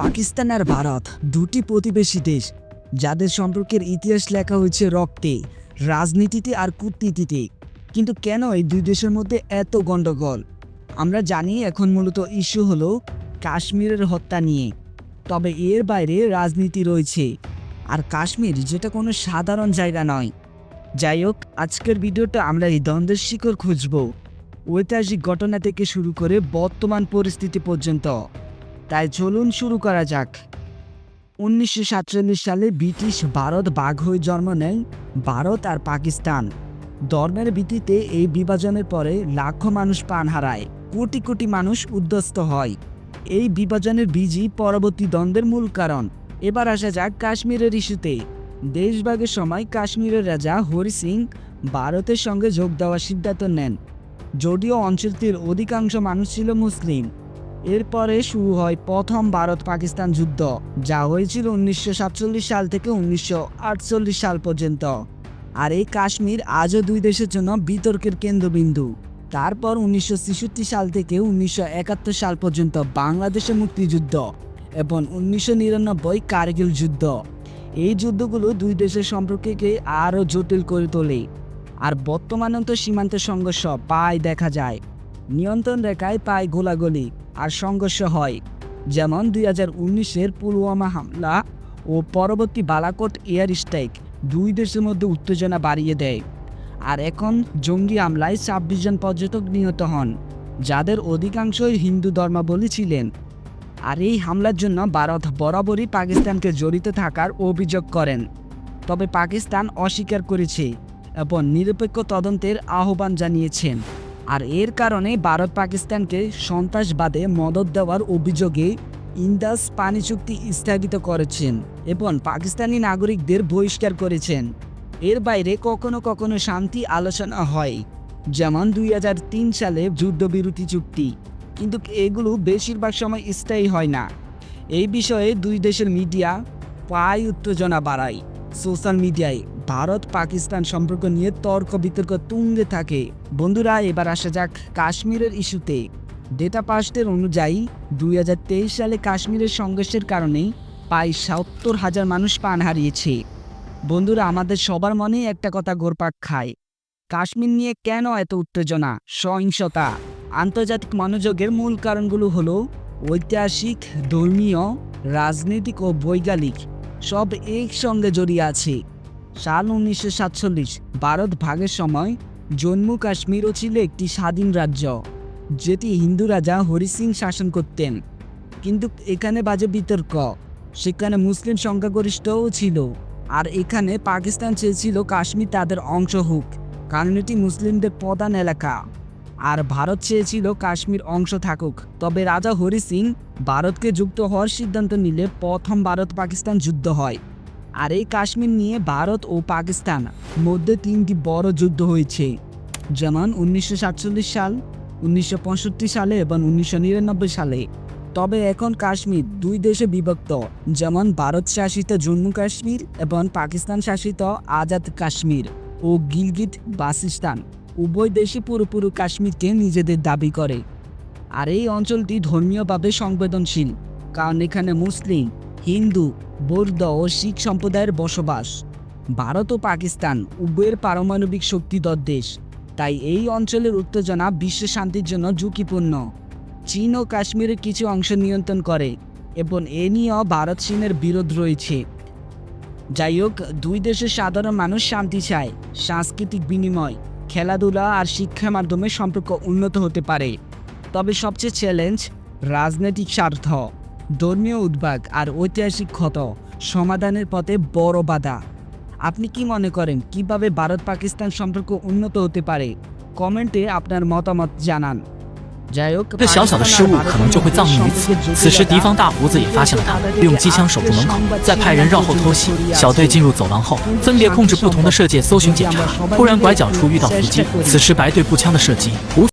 পাকিস্তান আর ভারত দুটি প্রতিবেশী দেশ, যাদের সম্পর্কের ইতিহাস লেখা হয়েছে রক্তে, রাজনীতিতে আর কূটনীতিতে। কিন্তু কেন এই দুই দেশের মধ্যে এত গণ্ডগোল? আমরা জানি এখন মূলত ইস্যু হলো কাশ্মীরের হত্যা নিয়ে, তবে এর বাইরে রাজনীতি রয়েছে। আর কাশ্মীর যেটা কোনো সাধারণ জায়গা নয়। যাই হোক, আজকের ভিডিওটা আমরা এই দ্বন্দ্বের শিকড় খুঁজব, ঐতিহাসিক ঘটনা থেকে শুরু করে বর্তমান পরিস্থিতি পর্যন্ত। তাই চলুন শুরু করা যাক। 1947 সালে ব্রিটিশ ভারত ভাগ হয়ে জন্ম নেয় ভারত আর পাকিস্তান। ধর্মের ভিত্তিতে এই বিভাজনের পরে লাখো মানুষ প্রাণ হারায়, কোটি কোটি মানুষ উদ্ধ্বস্ত হয়। এই বিভাজনের বীজই পরবর্তী দ্বন্দ্বের মূল কারণ। এবার আসা যাক কাশ্মীরের ইস্যুতে। দেশভাগের সময় কাশ্মীরের রাজা হরি সিং ভারতের সঙ্গে যোগ দেওয়ার সিদ্ধান্ত নেন, যদিও অঞ্চলটির অধিকাংশ মানুষ ছিল মুসলিম। এরপরে শুরু হয় প্রথম ভারত পাকিস্তান যুদ্ধ, যা হয়েছিল 1947 সাল থেকে 1948 সাল পর্যন্ত। আর এই কাশ্মীর আজও দুই দেশের জন্য বিতর্কের কেন্দ্রবিন্দু। তারপর 1966 সাল থেকে 1971 সাল পর্যন্ত বাংলাদেশের মুক্তিযুদ্ধ এবং 1999 কারগিল যুদ্ধ। এই যুদ্ধগুলো দুই দেশের সম্পর্ককে আরও জটিল করে তোলে। আর বর্তমানে তো সীমান্তের সংঘর্ষ প্রায় দেখা যায়। নিয়ন্ত্রণ রেখায় প্রায় গোলাগুলি আর সংঘর্ষ হয়, যেমন 2019-এর পুলওয়ামা হামলা ও পরবর্তী বালাকোট এয়ার স্ট্রাইক দুই দেশের মধ্যে উত্তেজনা বাড়িয়ে দেয়। আর এখন জঙ্গি হামলায় 26 জন পর্যটক নিহত হন, যাদের অধিকাংশই হিন্দু ধর্মাবলম্বী ছিলেন। আর এই হামলার জন্য ভারত বরাবরই পাকিস্তানকে জড়িত থাকার অভিযোগ করেন, তবে পাকিস্তান অস্বীকার করেছে এবং নিরপেক্ষ তদন্তের আহ্বান জানিয়েছেন। আর এর কারণে ভারত পাকিস্তানকে সন্ত্রাসবাদে মদদ দেওয়ার অভিযোগে ইন্দাস পানি চুক্তি স্থগিত করেছেন এবং পাকিস্তানি নাগরিকদের বহিষ্কার করেছেন। এর বাইরে কখনো কখনো শান্তি আলোচনা হয়, যেমন 2003 সালে যুদ্ধবিরতি চুক্তি, কিন্তু এগুলো বেশিরভাগ সময় স্থায়ী হয় না। এই বিষয়ে দুই দেশের মিডিয়া প্রায় উত্তেজনা বাড়ায়। সোশ্যাল মিডিয়ায় ভারত পাকিস্তান সম্পর্ক নিয়ে তর্ক বিতর্ক তুঙ্গে থাকে। বন্ধুরা, এবার আসা যাক কাশ্মীরের ইস্যুতে। ডেটা পাস্টের অনুযায়ী 2023 সালে কাশ্মীরের সংঘর্ষের কারণে প্রায় 70,000 মানুষ প্রাণ হারিয়েছে। বন্ধুরা, আমাদের সবার মনে একটা কথা ঘুরপাক খায়, কাশ্মীর নিয়ে কেন এত উত্তেজনা, সহিংসতা? আন্তর্জাতিক মনোযোগের মূল কারণগুলো হলো ঐতিহাসিক, ধর্মীয়, রাজনৈতিক ও বৈজ্ঞানিক, সব একসঙ্গে জড়িয়ে আছে। সাল 1947 ভারত ভাগের সময় জম্মু কাশ্মীরও ছিল একটি স্বাধীন রাজ্য, যেটি হিন্দু রাজা হরি সিং শাসন করতেন। কিন্তু এখানে বাজে বিতর্ক, সেখানে মুসলিম সংখ্যাগরিষ্ঠও ছিল। আর এখানে পাকিস্তান চেয়েছিল কাশ্মীর তাদের অংশ হোক, কারণ এটি মুসলিমদের প্রধান এলাকা। আর ভারত চেয়েছিল কাশ্মীর অংশ থাকুক। তবে রাজা হরি সিং ভারতকে যুক্ত হওয়ার সিদ্ধান্ত নিলে প্রথম ভারত পাকিস্তান যুদ্ধ হয়। আর এই কাশ্মীর নিয়ে ভারত ও পাকিস্তান মধ্যে 3টি বড় যুদ্ধ হয়েছে, যেমন 1947 সাল, 1965 সালে এবং 1999 সালে। তবে এখন কাশ্মীর দুই দেশে বিভক্ত, যেমন ভারত শাসিত জম্মু কাশ্মীর এবং পাকিস্তান শাসিত আজাদ কাশ্মীর ও গিলগিট বালতিস্তান। উভয় দেশই পুরোপুরি কাশ্মীরকে নিজেদের দাবি করে। আর এই অঞ্চলটি ধর্মীয়ভাবে সংবেদনশীল, কারণ এখানে মুসলিম, হিন্দু, বৌদ্ধ ও শিখ সম্প্রদায়ের বসবাস। ভারত ও পাকিস্তান উভয়ের পারমাণবিক শক্তিধর দেশ, তাই এই অঞ্চলের উত্তেজনা বিশ্ব শান্তির জন্য ঝুঁকিপূর্ণ। চীন ও কাশ্মীরের কিছু অংশ নিয়ন্ত্রণ করে এবং এ নিয়েও ভারত চীনের বিরোধ রয়েছে। যাই হোক, দুই দেশের সাধারণ মানুষ শান্তি চায়, সাংস্কৃতিক বিনিময়, খেলাধুলা আর শিক্ষার মাধ্যমে সম্পর্ক উন্নত হতে পারে। তবে সবচেয়ে চ্যালেঞ্জ রাজনৈতিক স্বার্থ, ধর্মীয় উদ্বেগ আর ঐতিহাসিক ক্ষত সমাধানের পথে বড় বাধা। আপনি কি মনে করেন, কিভাবে ভারত পাকিস্তান সম্পর্ক উন্নত হতে পারে? কমেন্টে আপনার মতামত জানান। যাই হোক, 一个小小的失误可能就会葬命于此。此时，敌方大胡子也发现了他，利用机枪守住门口，再派人绕后偷袭。小队进入走廊后，分别控制不同的射界搜寻检查。突然拐角处遇到伏击，此时白队步枪的射击无